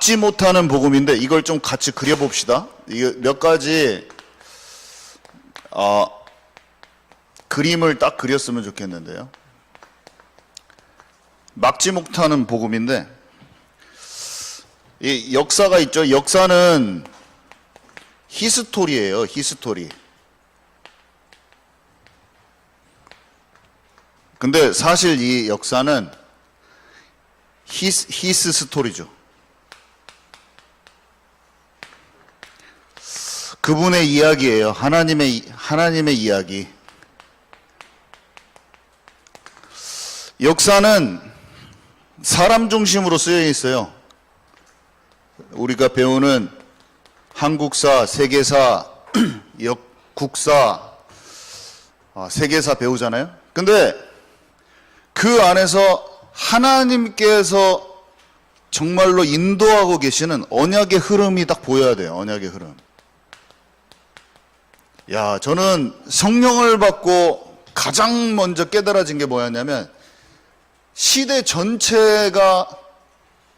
막지 못하는 복음인데 이걸 좀 같이 그려봅시다. 이게 몇 가지 그림을 딱 그렸으면 좋겠는데요. 막지 못하는 복음인데 이 역사가 있죠. 역사는 히스토리예요. 히스토리. 근데 사실 이 역사는 히스 스토리죠. 그분의 이야기예요. 하나님의 이야기. 역사는 사람 중심으로 쓰여 있어요. 우리가 배우는 한국사, 세계사, 국사, 세계사 배우잖아요. 근데 그 안에서 하나님께서 정말로 인도하고 계시는 언약의 흐름이 딱 보여야 돼요. 언약의 흐름. 야, 저는 성령을 받고 가장 먼저 깨달아진 게 뭐였냐면 시대 전체가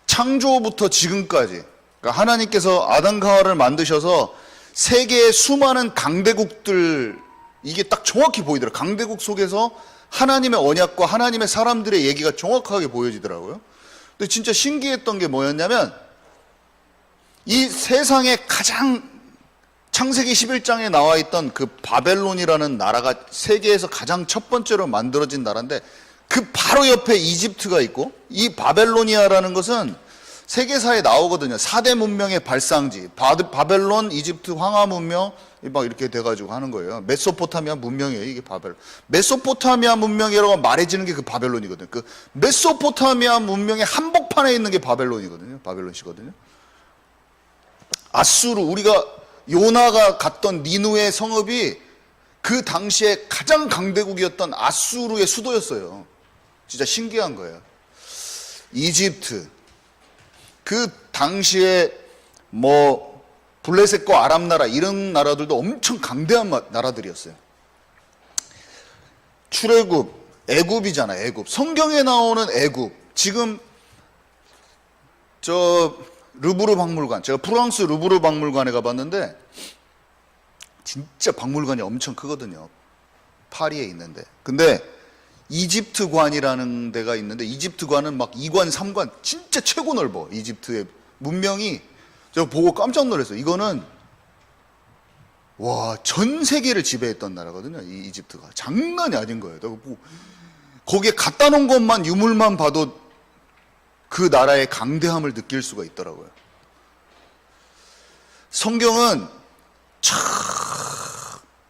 창조부터 지금까지, 그러니까 하나님께서 아담과 하와를 만드셔서 세계의 수많은 강대국들, 이게 딱 정확히 보이더라고요. 강대국 속에서 하나님의 언약과 하나님의 사람들의 얘기가 정확하게 보여지더라고요. 근데 진짜 신기했던 게 뭐였냐면 이 세상에 가장 창세기 11장에 나와 있던 그 바벨론이라는 나라가 세계에서 가장 첫 번째로 만들어진 나라인데 그 바로 옆에 이집트가 있고, 이 바벨로니아라는 것은 세계사에 나오거든요. 4대 문명의 발상지. 바벨론, 이집트, 황하 문명 막 이렇게 돼가지고 하는 거예요. 메소포타미아 문명이에요. 이게 바벨론. 메소포타미아 문명이라고 말해지는 게 그 바벨론이거든요. 그 메소포타미아 문명의 한복판에 있는 게 바벨론이거든요. 바벨론시거든요. 아수르, 우리가 요나가 갔던 니누의 성읍이 그 당시에 가장 강대국이었던 아수르의 수도였어요. 진짜 신기한 거예요. 이집트, 그 당시에 뭐 블레셋과 아람 나라 이런 나라들도 엄청 강대한 나라들이었어요. 출애굽, 애굽이잖아요. 애굽. 성경에 나오는 애굽. 지금 저 르브르 박물관, 제가 프랑스 르브르 박물관에 가봤는데 진짜 박물관이 엄청 크거든요. 파리에 있는데. 근데 이집트관이라는 데가 있는데 이집트관은 막 2관, 3관 진짜 최고 넓어. 이집트의 문명이 제가 보고 깜짝 놀랐어요. 이거는 와, 전 세계를 지배했던 나라거든요. 이 이집트가. 장난이 아닌 거예요. 거기에 갖다 놓은 것만 유물만 봐도 그 나라의 강대함을 느낄 수가 있더라고요. 성경은 참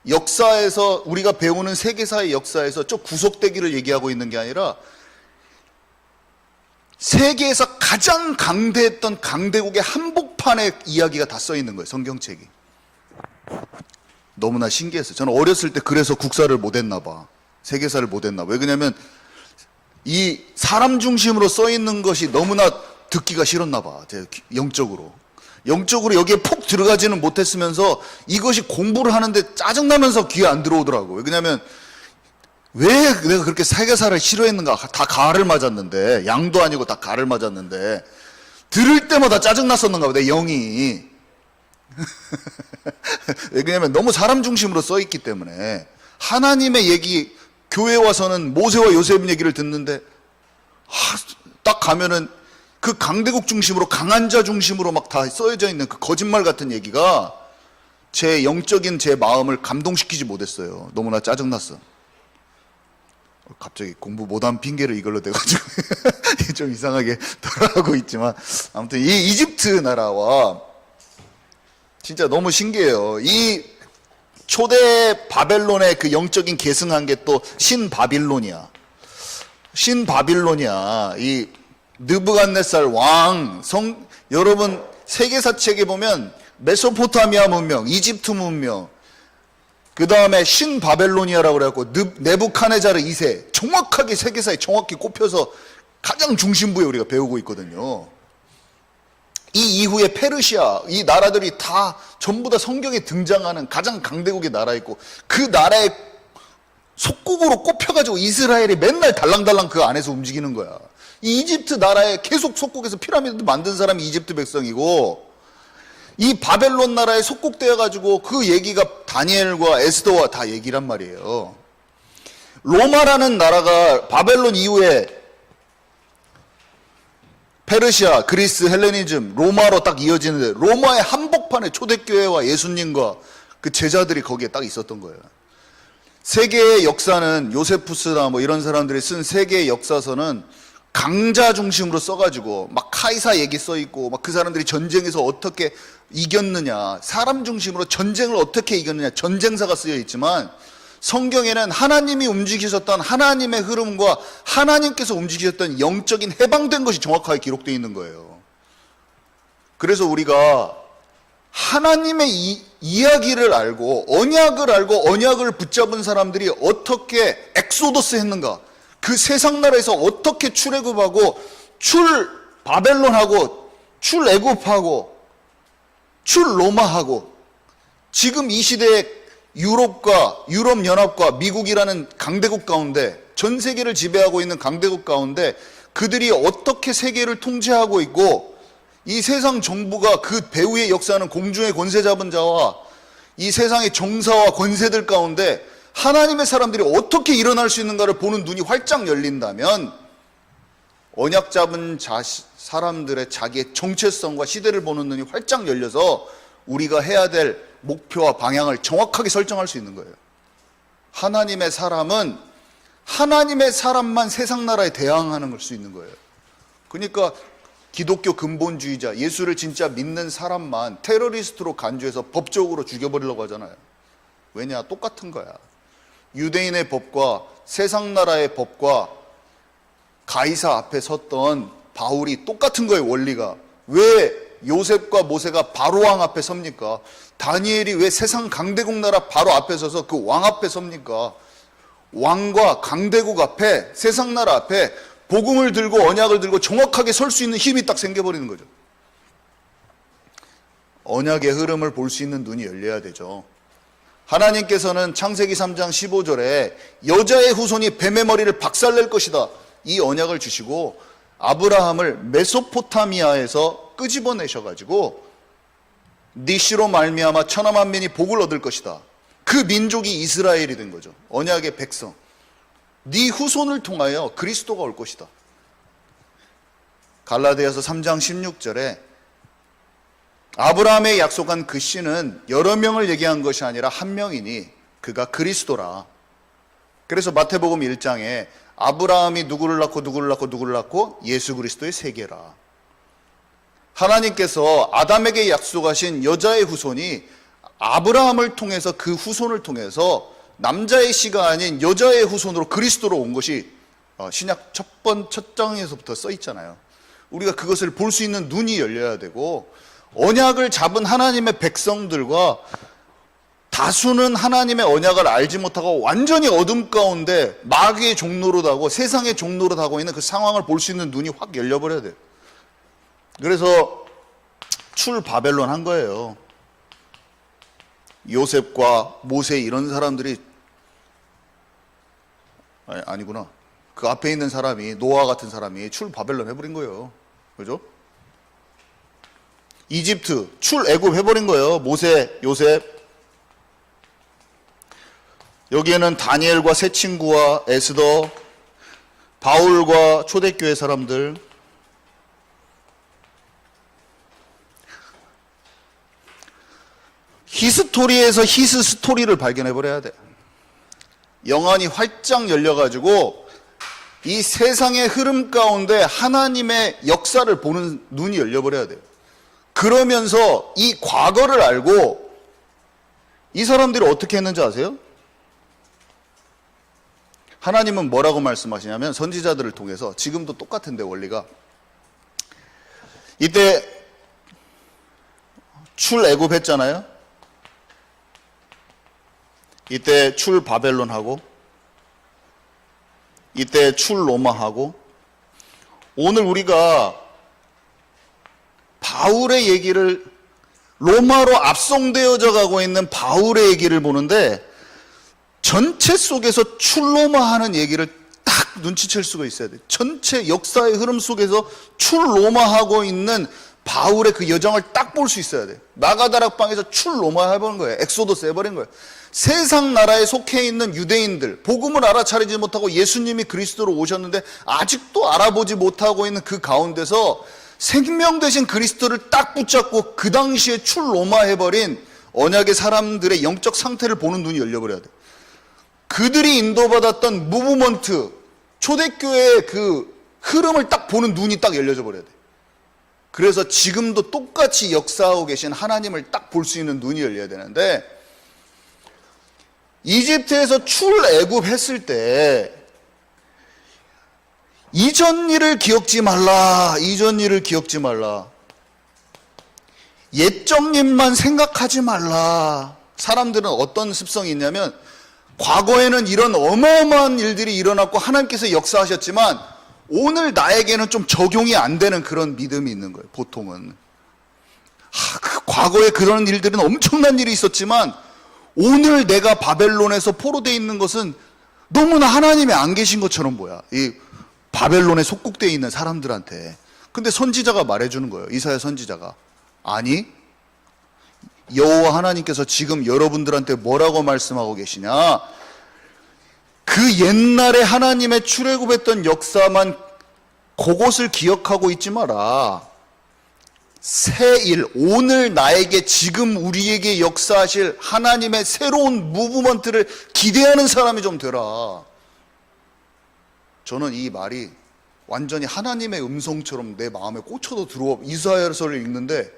역사에서 우리가 배우는 세계사의 역사에서 저 구속되기를 얘기하고 있는 게 아니라 세계에서 가장 강대했던 강대국의 한복판에 이야기가 다 써 있는 거예요. 성경책이. 너무나 신기했어요. 저는 어렸을 때 그래서 국사를 못했나 봐. 세계사를 못했나 봐. 왜 그러냐면 이 사람 중심으로 써 있는 것이 너무나 듣기가 싫었나 봐. 제 영적으로 여기에 푹 들어가지는 못했으면서 이것이 공부를 하는데 짜증나면서 귀에 안 들어오더라고요. 왜냐하면 왜 내가 그렇게 세계사를 싫어했는가. 다 가를 맞았는데, 양도 아니고 다 가를 맞았는데 들을 때마다 짜증났었는가 봐, 내 영이. 왜냐하면 너무 사람 중심으로 써 있기 때문에. 하나님의 얘기, 교회 와서는 모세와 요셉 얘기를 듣는데 딱 가면은 그 강대국 중심으로, 강한 자 중심으로 막 다 써져 있는 그 거짓말 같은 얘기가 제 영적인 제 마음을 감동시키지 못했어요. 너무나 짜증났어. 갑자기 공부 못한 핑계를 이걸로 대가지고 좀 이상하게 돌아가고 있지만, 아무튼 이 이집트 나라와 진짜 너무 신기해요. 이 초대 바벨론의 그 영적인 계승한 게 또 신바빌론이야. 신바빌론이야. 이 느부갓네살 왕, 여러분 세계사 책에 보면 메소포타미아 문명, 이집트 문명, 그 다음에 신바벨로니아라고 그래갖고 네부카네자르 2세, 정확하게 세계사에 정확히 꼽혀서 가장 중심부에 우리가 배우고 있거든요. 이 이후에 페르시아, 이 나라들이 다 전부 다 성경에 등장하는 가장 강대국의 나라였고, 그 나라의 속국으로 꼽혀가지고 이스라엘이 맨날 달랑달랑 그 안에서 움직이는 거야. 이 이집트 나라에 계속 속국해서 피라미드 만든 사람이 이집트 백성이고, 이 바벨론 나라에 속국되어 가지고 그 얘기가 다니엘과 에스더와 다 얘기란 말이에요. 로마라는 나라가 바벨론 이후에 페르시아, 그리스, 헬레니즘, 로마로 딱 이어지는데, 로마의 한복판에 초대교회와 예수님과 그 제자들이 거기에 딱 있었던 거예요. 세계의 역사는 요세푸스나 뭐 이런 사람들이 쓴 세계의 역사서는 강자 중심으로 써가지고 막 카이사 얘기 써있고, 막 그 사람들이 전쟁에서 어떻게 이겼느냐, 사람 중심으로 전쟁을 어떻게 이겼느냐, 전쟁사가 쓰여 있지만, 성경에는 하나님이 움직이셨던 하나님의 흐름과 하나님께서 움직이셨던 영적인 해방된 것이 정확하게 기록되어 있는 거예요. 그래서 우리가 하나님의 이야기를 알고 언약을 붙잡은 사람들이 어떻게 엑소더스 했는가, 그 세상 나라에서 어떻게 출애굽하고 출바벨론하고 출애굽하고 출로마하고, 지금 이 시대에 유럽과 유럽연합과 미국이라는 강대국 가운데, 전 세계를 지배하고 있는 강대국 가운데 그들이 어떻게 세계를 통제하고 있고, 이 세상 정부가 그 배후의 역사는 공중의 권세 잡은 자와 이 세상의 정사와 권세들 가운데 하나님의 사람들이 어떻게 일어날 수 있는가를 보는 눈이 활짝 열린다면, 언약 잡은 사람들의 자기의 정체성과 시대를 보는 눈이 활짝 열려서 우리가 해야 될 목표와 방향을 정확하게 설정할 수 있는 거예요. 하나님의 사람은 하나님의 사람만 세상 나라에 대항하는 걸 수 있는 거예요. 그러니까 기독교 근본주의자, 예수를 진짜 믿는 사람만 테러리스트로 간주해서 법적으로 죽여버리려고 하잖아요. 왜냐? 똑같은 거야. 유대인의 법과 세상 나라의 법과 가이사 앞에 섰던 바울이 똑같은 거예요, 원리가. 왜 요셉과 모세가 바로왕 앞에 섭니까? 다니엘이 왜 세상 강대국 나라 바로 앞에 서서 그 왕 앞에 섭니까? 왕과 강대국 앞에, 세상 나라 앞에 복음을 들고 언약을 들고 정확하게 설 수 있는 힘이 딱 생겨버리는 거죠. 언약의 흐름을 볼 수 있는 눈이 열려야 되죠. 하나님께서는 창세기 3장 15절에 여자의 후손이 뱀의 머리를 박살낼 것이다, 이 언약을 주시고 아브라함을 메소포타미아에서 끄집어내셔가지고 네 씨로 말미암아 천하 만민이 복을 얻을 것이다. 그 민족이 이스라엘이 된 거죠. 언약의 백성. 네 후손을 통하여 그리스도가 올 것이다. 갈라디아서 3장 16절에 아브라함의 약속한 그 씨는 여러 명을 얘기한 것이 아니라 한 명이니 그가 그리스도라. 그래서 마태복음 1장에 아브라함이 누구를 낳고 예수 그리스도의 세계라. 하나님께서 아담에게 약속하신 여자의 후손이 아브라함을 통해서, 그 후손을 통해서 남자의 씨가 아닌 여자의 후손으로 그리스도로 온 것이 신약 첫 장에서부터 써 있잖아요. 우리가 그것을 볼 수 있는 눈이 열려야 되고, 언약을 잡은 하나님의 백성들과 다수는 하나님의 언약을 알지 못하고 완전히 어둠 가운데 마귀의 종노릇하고 세상의 종노릇하고 있는 그 상황을 볼 수 있는 눈이 확 열려버려야 돼요. 그래서 출바벨론 한 거예요. 요셉과 모세 이런 사람들이, 아니구나, 그 앞에 있는 사람이, 노아 같은 사람이 출바벨론 해버린 거예요. 그죠? 이집트 출애굽 해버린 거예요. 모세, 요셉. 여기에는 다니엘과 새 친구와 에스더, 바울과 초대교회 사람들, 히스토리에서 히스스토리를 발견해버려야 돼. 영안이 활짝 열려가지고 이 세상의 흐름 가운데 하나님의 역사를 보는 눈이 열려버려야 돼요. 그러면서 이 과거를 알고, 이 사람들이 어떻게 했는지 아세요? 하나님은 뭐라고 말씀하시냐면, 선지자들을 통해서, 지금도 똑같은데 원리가, 이때 출애굽했잖아요. 이때 출바벨론하고, 이때 출로마하고, 오늘 우리가 바울의 얘기를, 로마로 압송되어져 가고 있는 바울의 얘기를 보는데 전체 속에서 출로마하는 얘기를 딱 눈치챌 수가 있어야 돼. 전체 역사의 흐름 속에서 출로마하고 있는 바울의 그 여정을 딱 볼 수 있어야 돼. 마가다락방에서 출로마 해버린 거예요. 엑소더스 해버린 거예요. 세상 나라에 속해 있는 유대인들, 복음을 알아차리지 못하고 예수님이 그리스도로 오셨는데 아직도 알아보지 못하고 있는 그 가운데서 생명 되신 그리스도를 딱 붙잡고 그 당시에 출로마 해버린 언약의 사람들의 영적 상태를 보는 눈이 열려버려야 돼. 그들이 인도받았던 무브먼트, 초대교회의 그 흐름을 딱 보는 눈이 딱 열려져 버려야 돼. 그래서 지금도 똑같이 역사하고 계신 하나님을 딱 볼 수 있는 눈이 열려야 되는데, 이집트에서 출애굽했을 때 이전 일을 기억지 말라, 이전 일을 기억지 말라, 옛적 일만 생각하지 말라. 사람들은 어떤 습성이 있냐면 과거에는 이런 어마어마한 일들이 일어났고 하나님께서 역사하셨지만 오늘 나에게는 좀 적용이 안 되는 그런 믿음이 있는 거예요. 보통은 과거에 그런 일들은 엄청난 일이 있었지만 오늘 내가 바벨론에서 포로되어 있는 것은 너무나 하나님이 안 계신 것처럼 보여, 이 바벨론에 속국되어 있는 사람들한테. 근데 선지자가 말해주는 거예요. 이사야 선지자가, 아니, 여호와 하나님께서 지금 여러분들한테 뭐라고 말씀하고 계시냐, 그 옛날에 하나님의 출애굽했던 역사만 그것을 기억하고 있지 마라. 새 일, 오늘 나에게 지금 우리에게 역사하실 하나님의 새로운 무브먼트를 기대하는 사람이 좀 되라. 저는 이 말이 완전히 하나님의 음성처럼 내 마음에 꽂혀도 들어와. 이사야서를 읽는데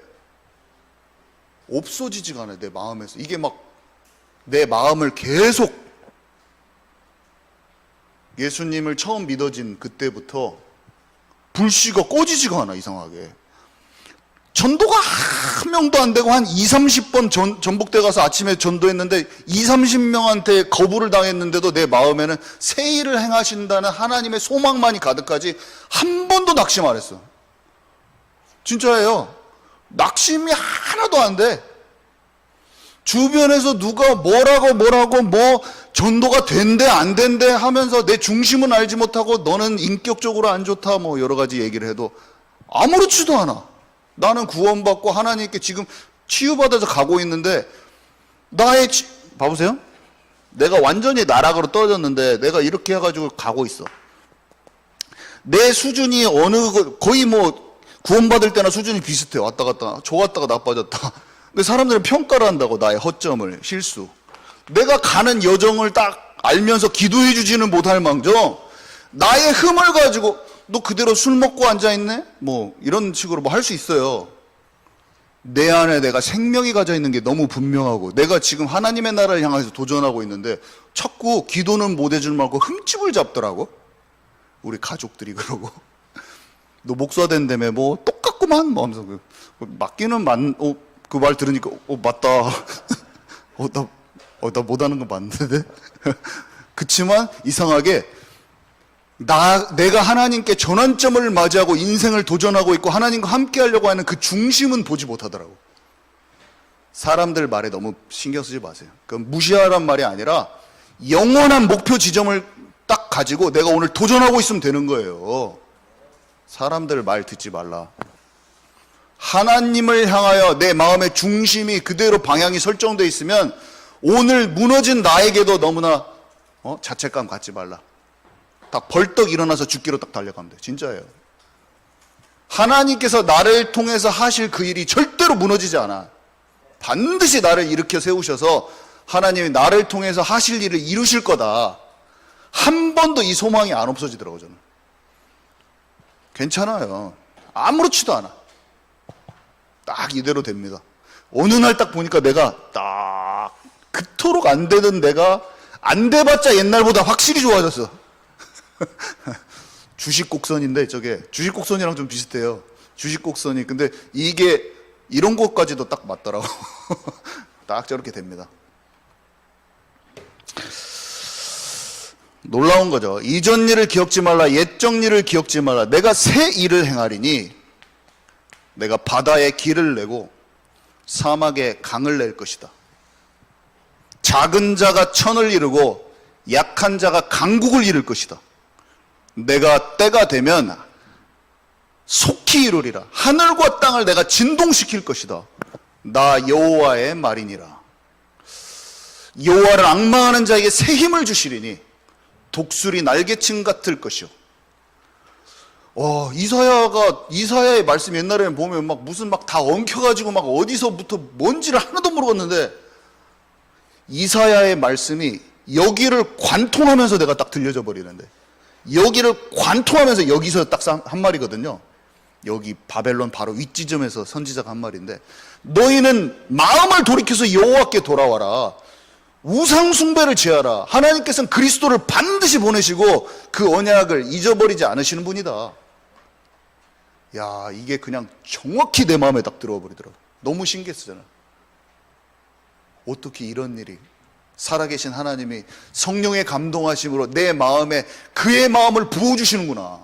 없어지지가 않아요, 내 마음에서. 이게 막 내 마음을 계속, 예수님을 처음 믿어진 그때부터 불씨가 꺼지지가 않아, 이상하게. 전도가 한 명도 안 되고 한 20-30번 전북대 가서 아침에 전도했는데 20-30명한테 거부를 당했는데도 내 마음에는 새 일을 행하신다는 하나님의 소망만이 가득하지 한 번도 낙심 안 했어. 진짜예요. 낙심이 하나도 안 돼. 주변에서 누가 뭐라고 뭐 전도가 된대 안 된대 하면서 내 중심은 알지 못하고 너는 인격적으로 안 좋다 뭐 여러 가지 얘기를 해도 아무렇지도 않아. 나는 구원받고 하나님께 지금 치유받아서 가고 있는데, 봐보세요. 내가 완전히 나락으로 떨어졌는데 내가 이렇게 해가지고 가고 있어. 내 수준이 거의 뭐 구원받을 때나 수준이 비슷해. 왔다 갔다, 좋았다가 나빠졌다. 근데 사람들은 평가를 한다고, 나의 허점을, 실수. 내가 가는 여정을 딱 알면서 기도해 주지는 못할 망정 나의 흠을 가지고 너 그대로 술 먹고 앉아있네? 뭐 이런 식으로 뭐 할 수 있어요. 내 안에 내가 생명이 가져 있는 게 너무 분명하고 내가 지금 하나님의 나라를 향해서 도전하고 있는데 자꾸 기도는 못 해줄 말고 흠집을 잡더라고. 우리 가족들이 그러고. 너 목사 된다며 뭐 똑같구만 뭐 하면서 맞기는 그 말 들으니까 맞다. 나 못하는 거 맞는데? 그치만 이상하게 내가 하나님께 전환점을 맞이하고 인생을 도전하고 있고 하나님과 함께 하려고 하는 그 중심은 보지 못하더라고. 사람들 말에 너무 신경 쓰지 마세요. 그건 무시하란 말이 아니라 영원한 목표 지점을 딱 가지고 내가 오늘 도전하고 있으면 되는 거예요. 사람들 말 듣지 말라. 하나님을 향하여 내 마음의 중심이 그대로 방향이 설정되어 있으면 오늘 무너진 나에게도 너무나 자책감 갖지 말라. 딱 벌떡 일어나서 죽기로 딱 달려가면 돼. 진짜예요. 하나님께서 나를 통해서 하실 그 일이 절대로 무너지지 않아. 반드시 나를 일으켜 세우셔서 하나님이 나를 통해서 하실 일을 이루실 거다. 한 번도 이 소망이 안 없어지더라고요, 저는. 괜찮아요. 아무렇지도 않아. 딱 이대로 됩니다. 어느 날 딱 보니까 내가 딱 그토록 안 되던 내가 안 돼봤자 옛날보다 확실히 좋아졌어. 주식 곡선인데 저게 주식 곡선이랑 좀 비슷해요. 주식 곡선이. 근데 이게 이런 것까지도 딱 맞더라고. 딱 저렇게 됩니다. 놀라운 거죠. 이전 일을 기억지 말라, 옛적 일을 기억지 말라. 내가 새 일을 행하리니 내가 바다에 길을 내고 사막에 강을 낼 것이다. 작은 자가 천을 이루고 약한 자가 강국을 이룰 것이다. 내가 때가 되면 속히 이루리라. 하늘과 땅을 내가 진동시킬 것이다. 나 여호와의 말이니라. 여호와를 앙망하는 자에게 새 힘을 주시리니 독수리 날개침 같을 것이요. 이사야의 말씀 옛날에는 보면 막 무슨 막 다 엉켜가지고 막 어디서부터 뭔지를 하나도 모르겠는데, 이사야의 말씀이 여기를 관통하면서 내가 딱 들려져 버리는데, 여기를 관통하면서 여기서 딱 한 말이거든요. 여기 바벨론 바로 윗지점에서 선지자가 한 말인데, 너희는 마음을 돌이켜서 여호와께 돌아와라. 우상 숭배를 제하라. 하나님께서는 그리스도를 반드시 보내시고 그 언약을 잊어버리지 않으시는 분이다. 야, 이게 그냥 정확히 내 마음에 딱 들어와 버리더라고. 너무 신기했잖아. 어떻게 이런 일이, 살아계신 하나님이 성령의 감동하심으로 내 마음에 그의 마음을 부어주시는구나.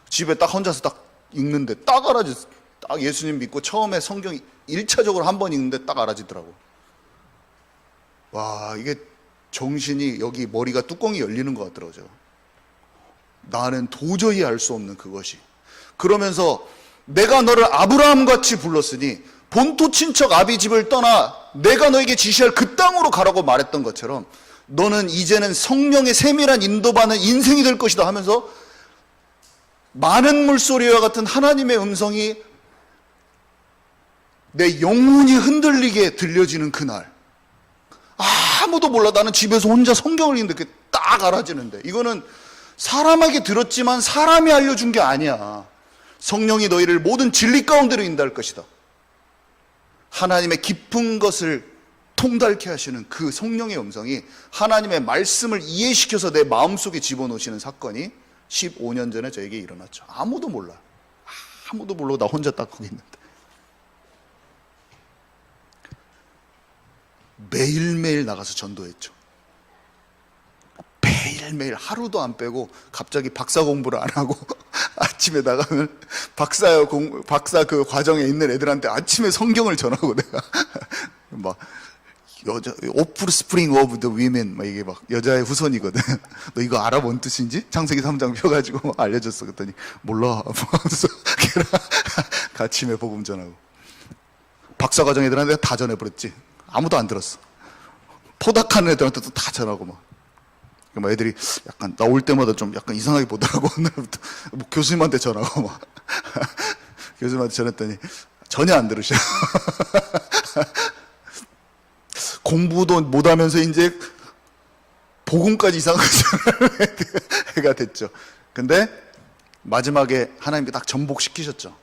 집에 딱 혼자서 딱 읽는데 딱 알아졌어. 딱 예수님 믿고 처음에 성경 1차적으로 한 번 읽는데 딱 알아지더라고. 와, 이게 정신이, 여기 머리가 뚜껑이 열리는 것 같더라고요. 나는 도저히 알 수 없는 그것이. 그러면서 내가 너를 아브라함같이 불렀으니 본토 친척 아비 집을 떠나 내가 너에게 지시할 그 땅으로 가라고 말했던 것처럼, 너는 이제는 성령의 세밀한 인도받는 인생이 될 것이다 하면서 많은 물소리와 같은 하나님의 음성이 내 영혼이 흔들리게 들려지는 그날, 아무도 몰라. 나는 집에서 혼자 성경을 읽는데 그게 딱 알아지는데, 이거는 사람에게 들었지만 사람이 알려준 게 아니야. 성령이 너희를 모든 진리 가운데로 인도할 것이다. 하나님의 깊은 것을 통달케 하시는 그 성령의 음성이 하나님의 말씀을 이해시켜서 내 마음속에 집어넣으시는 사건이 15년 전에 저에게 일어났죠. 아무도 몰라. 아무도 모르고 나 혼자 딱 거기 있는데. 매일매일 나가서 전도했죠. 매일매일 하루도 안 빼고. 갑자기 박사 공부를 안 하고 아침에 나가면 박사 그 과정에 있는 애들한테 아침에 성경을 전하고, 내가 막 여자 오프스프링 오브 더 위멘 막 이게 막 여자의 후손이거든. 너 이거 알아? 뭔 뜻인지? 창세기 3장 펴가지고 막 알려줬어. 그랬더니 몰라. 하면서 아침에 복음 전하고. 박사 과정 애들한테 다 전해버렸지. 아무도 안 들었어. 포닥하는 애들한테도 다 전하고 막. 애들이 약간 나 올 때마다 좀 약간 이상하게 보더라고. 오늘부터 뭐 교수님한테 전하고 막. 교수님한테 전했더니 전혀 안 들으셔. 공부도 못하면서 이제 복음까지 이상하게 전하는 애가 됐죠. 근데 마지막에 하나님께 딱 전복시키셨죠.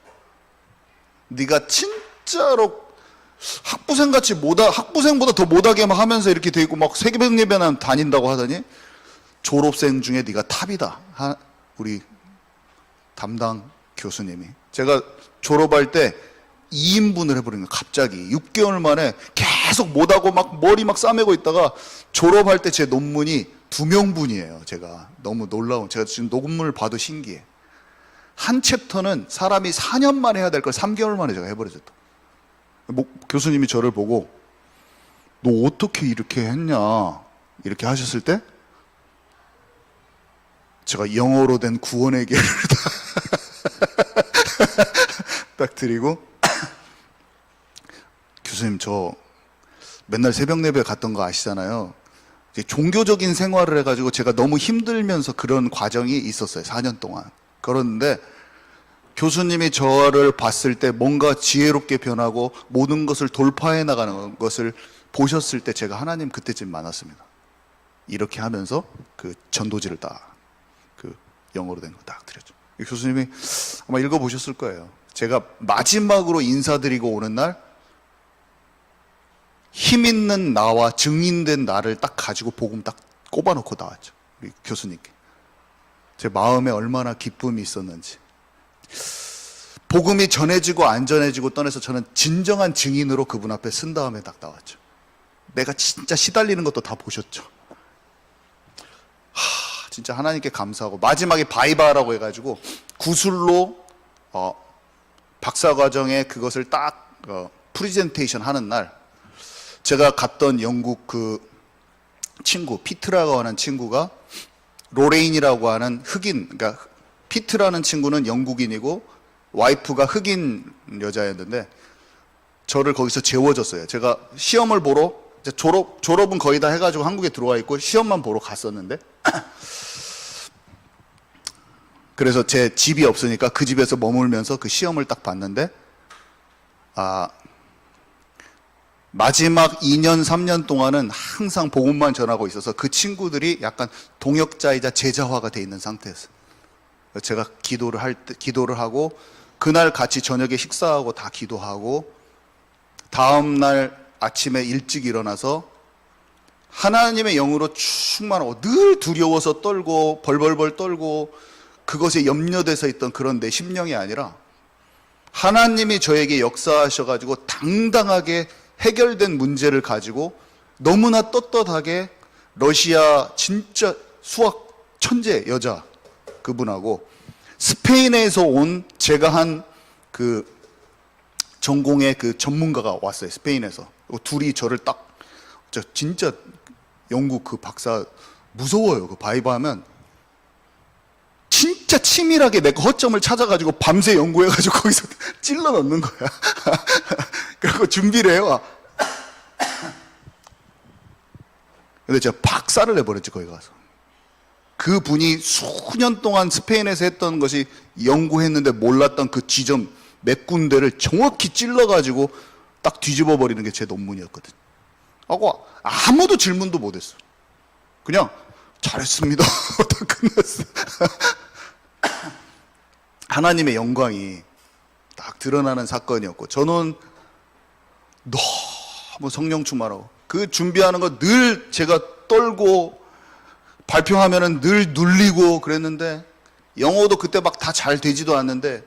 네가 진짜로 학부생같이 학부생보다 더 못하게 막 하면서 이렇게 돼 있고 막 새벽 예배는 다닌다고 하더니 졸업생 중에 네가 탑이다. 우리 담당 교수님이. 제가 졸업할 때 2인분을 해버린 거예요. 갑자기 6개월 만에 계속 못하고 막 머리 막 싸매고 있다가 졸업할 때 제 논문이 2명분이에요. 제가 너무 놀라운, 제가 지금 논문을 봐도 신기해. 한 챕터는 사람이 4년 만에 해야 될 걸 3개월 만에 제가 해버려졌다. 교수님이 저를 보고 너 어떻게 이렇게 했냐 이렇게 하셨을 때 제가 영어로 된 구원의 기회를 딱 드리고 교수님 저 맨날 새벽 예배 갔던 거 아시잖아요. 이제 종교적인 생활을 해가지고 제가 너무 힘들면서 그런 과정이 있었어요. 4년 동안. 그런데 교수님이 저를 봤을 때 뭔가 지혜롭게 변하고 모든 것을 돌파해 나가는 것을 보셨을 때 제가 하나님 그때쯤 만났습니다. 이렇게 하면서 그 전도지를 딱 그 영어로 된 거 딱 드렸죠. 교수님이 아마 읽어보셨을 거예요. 제가 마지막으로 인사드리고 오는 날 힘 있는 나와 증인된 나를 딱 가지고 복음 딱 꼽아놓고 나왔죠. 우리 교수님께. 제 마음에 얼마나 기쁨이 있었는지. 복음이 전해지고 안 전해지고 떠나서 저는 진정한 증인으로 그분 앞에 쓴 다음에 딱 나왔죠. 내가 진짜 시달리는 것도 다 보셨죠. 진짜 하나님께 감사하고 마지막에 바이바라고 해가지고 구술로 박사과정에 그것을 딱 프리젠테이션 하는 날 제가 갔던 영국 그 친구 피트라고 하는 친구가 로레인이라고 하는 흑인, 그러니까 피트라는 친구는 영국인이고 와이프가 흑인 여자였는데 저를 거기서 재워줬어요. 제가 시험을 보러 이제 졸업은 거의 다 해가지고 한국에 들어와 있고 시험만 보러 갔었는데 그래서 제 집이 없으니까 그 집에서 머물면서 그 시험을 딱 봤는데 마지막 2년, 3년 동안은 항상 복음만 전하고 있어서 그 친구들이 약간 동역자이자 제자화가 돼 있는 상태였어요. 제가 기도를 하고 그날 같이 저녁에 식사하고 다 기도하고 다음날 아침에 일찍 일어나서 하나님의 영으로 충만하고 늘 두려워서 떨고 벌벌벌 떨고 그것에 염려돼서 있던 그런 내 심령이 아니라 하나님이 저에게 역사하셔가지고 당당하게 해결된 문제를 가지고 너무나 떳떳하게 러시아 진짜 수학 천재 여자 그분하고 스페인에서 온 제가 한 그 전공의 그 전문가가 왔어요. 스페인에서. 둘이 저를 딱 진짜 영국 그 박사 무서워요. 그 바이브 하면 진짜 치밀하게 내 허점을 찾아가지고 밤새 연구해가지고 거기서 찔러 넣는 거야. 그리고 준비를 해와. 근데 제가 박사를 내버렸지, 거기 가서. 그 분이 수년 동안 스페인에서 했던 것이 연구했는데 몰랐던 그 지점 몇 군데를 정확히 찔러가지고 딱 뒤집어 버리는 게 제 논문이었거든. 하고 아무도 질문도 못했어. 그냥 잘했습니다. 다 끝났어. 하나님의 영광이 딱 드러나는 사건이었고 저는 너무 성령 충만하고 그 준비하는 거 늘 제가 떨고 발표하면은 늘 눌리고 그랬는데 영어도 그때 막 다 잘 되지도 않는데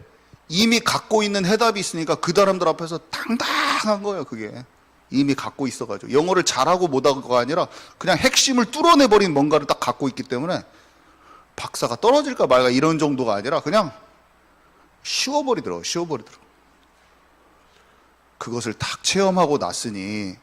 이미 갖고 있는 해답이 있으니까 그 사람들 앞에서 당당한 거예요. 그게 이미 갖고 있어가지고 영어를 잘하고 못하고가 아니라 그냥 핵심을 뚫어내버린 뭔가를 딱 갖고 있기 때문에 박사가 떨어질까 말까 이런 정도가 아니라 그냥 쉬워버리더라고요. 그것을 딱 체험하고 났으니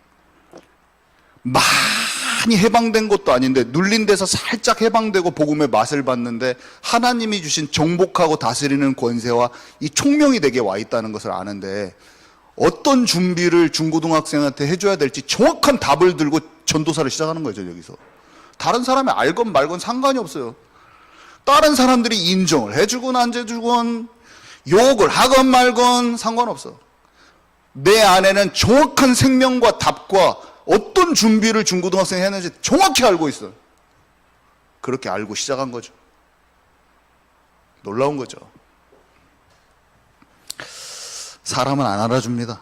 많이 해방된 것도 아닌데 눌린 데서 살짝 해방되고 복음의 맛을 봤는데 하나님이 주신 정복하고 다스리는 권세와 이 총명이 되게 와 있다는 것을 아는데 어떤 준비를 중고등학생한테 해줘야 될지 정확한 답을 들고 전도사를 시작하는 거죠. 여기서 다른 사람이 알건 말건 상관이 없어요. 다른 사람들이 인정을 해주건 안 해주건 욕을 하건 말건 상관없어. 내 안에는 정확한 생명과 답과 어떤 준비를 중고등학생이 했는지 정확히 알고 있어요. 그렇게 알고 시작한 거죠. 놀라운 거죠. 사람은 안 알아줍니다.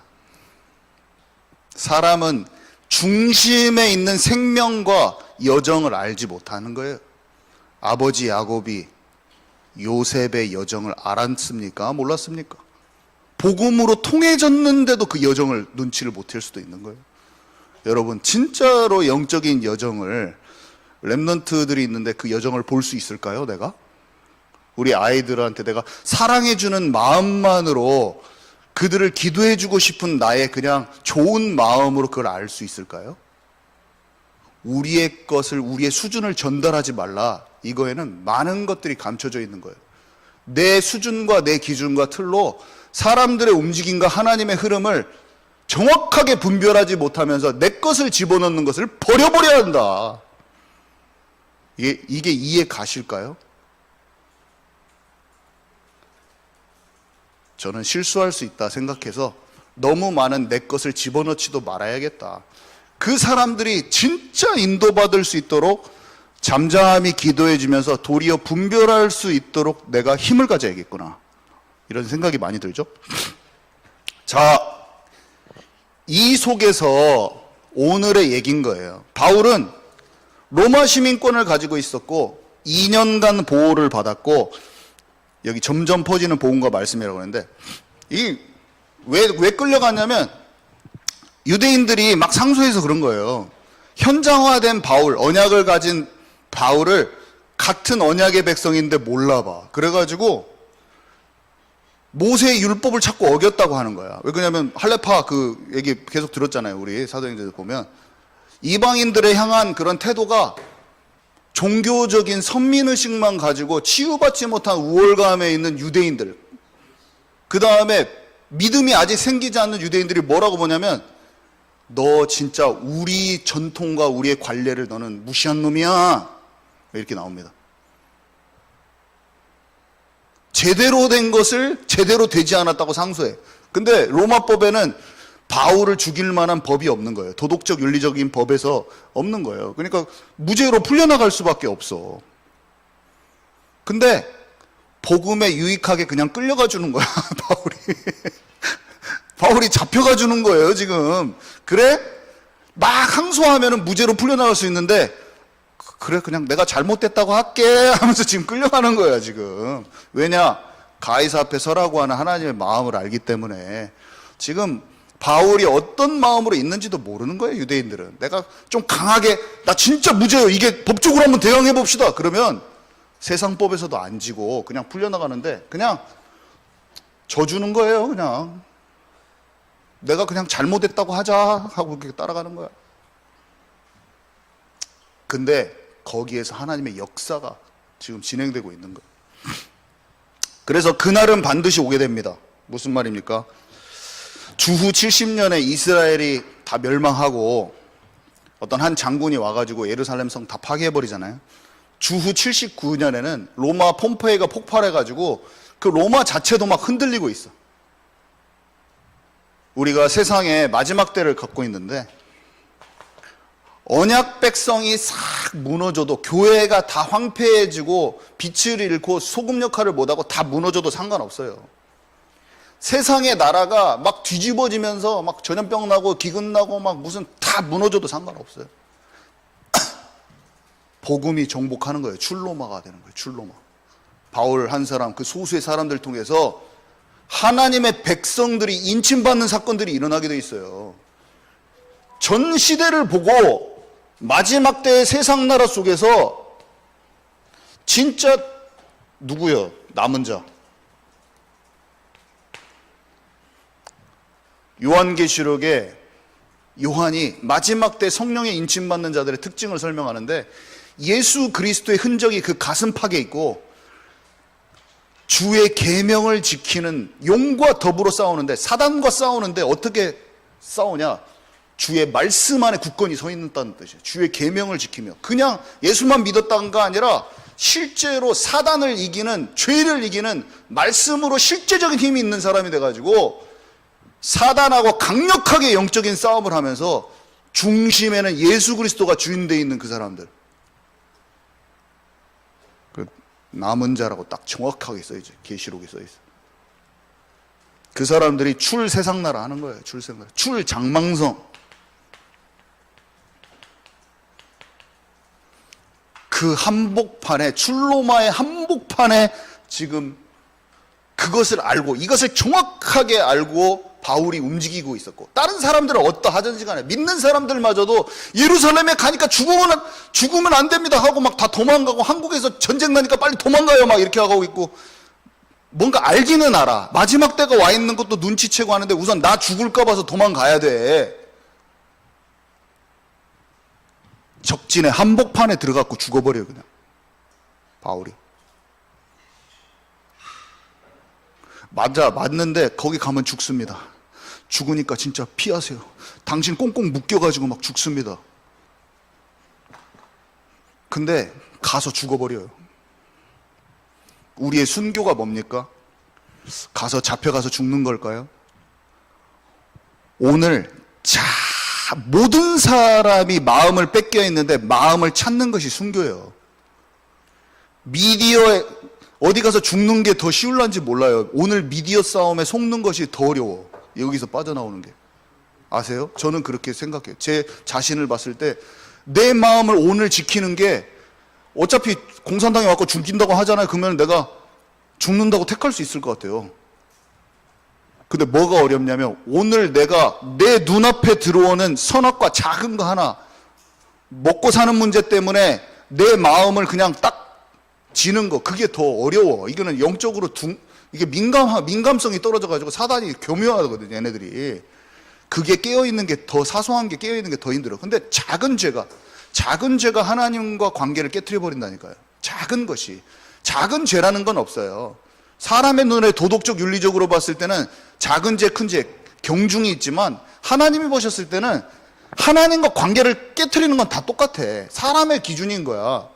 사람은 중심에 있는 생명과 여정을 알지 못하는 거예요. 아버지 야곱이 요셉의 여정을 알았습니까? 몰랐습니까? 복음으로 통해졌는데도 그 여정을 눈치를 못챌 수도 있는 거예요. 여러분 진짜로 영적인 여정을 렘넌트들이 있는데 그 여정을 볼 수 있을까요? 내가? 우리 아이들한테 내가 사랑해주는 마음만으로 그들을 기도해주고 싶은 나의 그냥 좋은 마음으로 그걸 알 수 있을까요? 우리의 것을 우리의 수준을 전달하지 말라. 이거에는 많은 것들이 감춰져 있는 거예요. 내 수준과 내 기준과 틀로 사람들의 움직임과 하나님의 흐름을 정확하게 분별하지 못하면서 내 것을 집어넣는 것을 버려버려야 한다. 이게 이해 가실까요? 저는 실수할 수 있다 생각해서 너무 많은 내 것을 집어넣지도 말아야겠다. 그 사람들이 진짜 인도받을 수 있도록 잠잠히 기도해 주면서 도리어 분별할 수 있도록 내가 힘을 가져야겠구나. 이런 생각이 많이 들죠. 자, 이 속에서 오늘의 얘기인 거예요. 바울은 로마 시민권을 가지고 있었고 2년간 보호를 받았고 여기 점점 퍼지는 복음과 말씀이라고 하는데 왜 끌려갔냐면 유대인들이 막 상소해서 그런 거예요. 현장화된 바울, 언약을 가진 바울을 같은 언약의 백성인데 몰라봐. 그래가지고 모세의 율법을 자꾸 어겼다고 하는 거야. 왜 그러냐면 할레파 그 얘기 계속 들었잖아요. 우리 사도행전에서 보면 이방인들에 향한 그런 태도가 종교적인 선민의식만 가지고 치유받지 못한 우월감에 있는 유대인들, 그 다음에 믿음이 아직 생기지 않는 유대인들이 뭐라고 보냐면, 너 진짜 우리 전통과 우리의 관례를 너는 무시한 놈이야, 이렇게 나옵니다. 제대로 된 것을 제대로 되지 않았다고 상소해. 근데 로마법에는 바울을 죽일 만한 법이 없는 거예요. 도덕적 윤리적인 법에서 없는 거예요. 그러니까 무죄로 풀려나갈 수밖에 없어. 근데 복음에 유익하게 그냥 끌려가 주는 거야, 바울이. 바울이 잡혀가 주는 거예요, 지금. 그래? 막 항소하면은 무죄로 풀려나갈 수 있는데, 그래, 그냥 내가 잘못됐다고 할게 하면서 지금 끌려가는 거야, 지금. 왜냐? 가이사 앞에 서라고 하는 하나님의 마음을 알기 때문에. 지금 바울이 어떤 마음으로 있는지도 모르는 거예요, 유대인들은. 내가 좀 강하게, 나 진짜 무죄예요, 이게 법적으로 한번 대응해 봅시다. 그러면 세상법에서도 안 지고 그냥 풀려나가는데, 그냥 져주는 거예요, 그냥. 내가 그냥 잘못했다고 하자 하고 그렇게 따라가는 거야. 근데 거기에서 하나님의 역사가 지금 진행되고 있는 거예요. 그래서 그날은 반드시 오게 됩니다. 무슨 말입니까? 주후 70년에 이스라엘이 다 멸망하고 어떤 한 장군이 와가지고 예루살렘 성 다 파괴해버리잖아요. 주후 79년에는 로마 폼페이가 폭발해가지고 그 로마 자체도 막 흔들리고 있어. 우리가 세상에 마지막 때를 갖고 있는데, 언약 백성이 싹 무너져도, 교회가 다 황폐해지고 빛을 잃고 소금 역할을 못하고 다 무너져도 상관없어요. 세상의 나라가 막 뒤집어지면서 막 전염병 나고 기근 나고 막 무슨 다 무너져도 상관없어요. 복음이 정복하는 거예요. 출로마가 되는 거예요. 출로마. 바울 한 사람, 그 소수의 사람들 통해서 하나님의 백성들이 인침받는 사건들이 일어나게 돼 있어요. 전 시대를 보고 마지막 때의 세상 나라 속에서 진짜 누구요? 남은 자. 요한계시록에 요한이 마지막 때 성령의 인침받는 자들의 특징을 설명하는데, 예수 그리스도의 흔적이 그 가슴팍에 있고 주의 계명을 지키는, 용과 더불어 싸우는데, 사단과 싸우는데 어떻게 싸우냐? 주의 말씀 안에 굳건히 서 있다는 뜻이에요. 주의 계명을 지키며. 그냥 예수만 믿었다가 아니라 실제로 사단을 이기는, 죄를 이기는 말씀으로 실제적인 힘이 있는 사람이 돼가지고 사단하고 강력하게 영적인 싸움을 하면서 중심에는 예수 그리스도가 주인되어 있는 그 사람들. 그 남은 자라고 딱 정확하게 써있죠. 계시록에 써있어요. 그 사람들이 출 세상나라 하는 거예요. 출 세상나라. 출 장망성. 그 한복판에, 출로마의 한복판에 지금 그것을 알고, 이것을 정확하게 알고 바울이 움직이고 있었고, 다른 사람들은 어떠하든지 간에 믿는 사람들마저도 예루살렘에 가니까 죽으면 안 됩니다 하고 막 다 도망가고, 한국에서 전쟁 나니까 빨리 도망가요 막 이렇게 하고 있고, 뭔가 알기는 알아. 마지막 때가 와 있는 것도 눈치채고 하는데 우선 나 죽을까 봐서 도망가야 돼. 적진의 한복판에 들어가고 죽어버려요, 그냥. 바울이. 맞는데 거기 가면 죽습니다. 죽으니까 진짜 피하세요. 당신 꽁꽁 묶여가지고 막 죽습니다. 근데 가서 죽어버려요. 우리의 순교가 뭡니까? 가서 잡혀가서 죽는 걸까요? 오늘 모든 사람이 마음을 뺏겨 있는데 마음을 찾는 것이 순교예요. 미디어에 어디 가서 죽는 게 더 쉬울란지 몰라요. 오늘 미디어 싸움에 속는 것이 더 어려워. 여기서 빠져나오는 게. 아세요? 저는 그렇게 생각해요. 제 자신을 봤을 때 내 마음을 오늘 지키는 게, 어차피 공산당에 와서 죽인다고 하잖아요. 그러면 내가 죽는다고 택할 수 있을 것 같아요. 근데 뭐가 어렵냐면, 오늘 내가 내 눈앞에 들어오는 선악과 작은 거 하나, 먹고 사는 문제 때문에 내 마음을 그냥 딱 지는 거, 그게 더 어려워. 이거는 영적으로 이게 민감성이 떨어져가지고 사단이 교묘하거든요, 얘네들이. 그게 깨어있는 게 더, 사소한 게 깨어있는 게 더 힘들어. 근데 작은 죄가, 작은 죄가 하나님과 관계를 깨트려 버린다니까요. 작은 것이. 작은 죄라는 건 없어요. 사람의 눈에 도덕적 윤리적으로 봤을 때는 작은 죄, 큰 죄, 경중이 있지만 하나님이 보셨을 때는 하나님과 관계를 깨트리는 건 다 똑같아. 사람의 기준인 거야.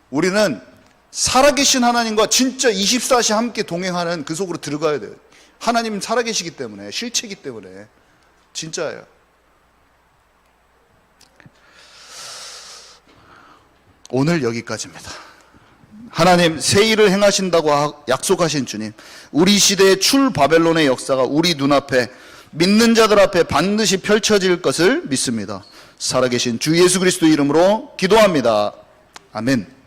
우리는 살아계신 하나님과 진짜 24시 함께 동행하는 그 속으로 들어가야 돼요. 하나님 살아계시기 때문에, 실체이기 때문에. 진짜예요. 오늘 여기까지입니다. 하나님 새 일을 행하신다고 약속하신 주님, 우리 시대의 출 바벨론의 역사가 우리 눈앞에, 믿는 자들 앞에 반드시 펼쳐질 것을 믿습니다. 살아계신 주 예수 그리스도 이름으로 기도합니다. 아멘.